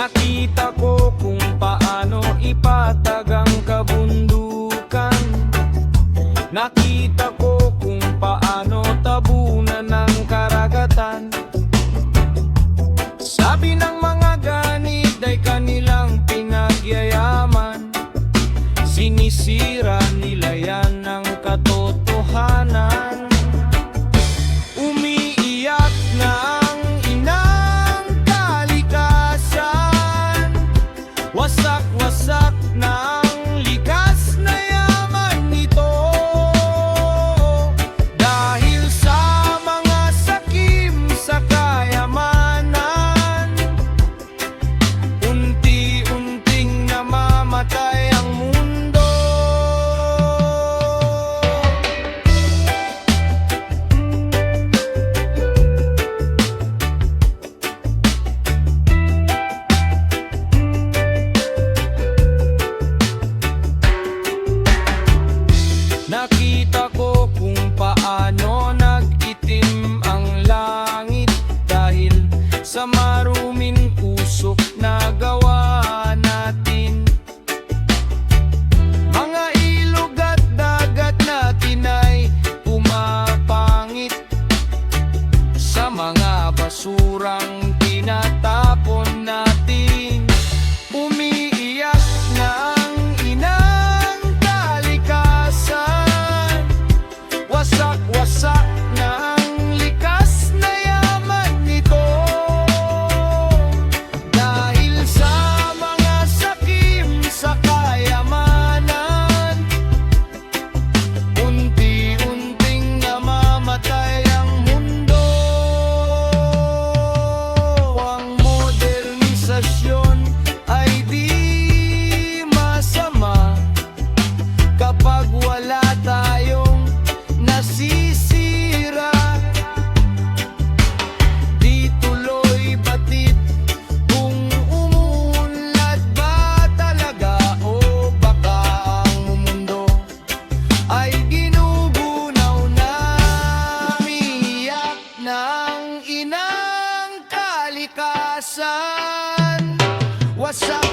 Nakita ko kung paano ipatag ang kabundukan. Nakita ko kung paano tabunan ng karagatan. Sabi ng mga ganid ay kanilang pinagyayaman. Sinisira nila yan ng katotohanan. Umiiyak na ang inang kalikasan. Wasak-wasak na ang likas na yaman nito. Dahil sa mga sakim sa kayamanan, unti-unting namamatay ang mundo. Nakita ko kung paano nag-itim ang langit dahil sa maruming usok na gawa natin. Mga ilog at dagat natin ay pumapangit sa mga basurang tinatapon natin. Umiiyak na ang inang kalikasan. Wasak-wasak na ang likas na yaman nito. Dahil sa mga sakim sa kayamanan, unti-unting namamatay ang mundo. Ang modernisasyon ay di masama kapag wala tayong nasisira. Di tuloy batid kung umuunlad ba talaga o baka ang mundo ay ginugunaw na. Umiiyak ng inang kalikasan. Wasak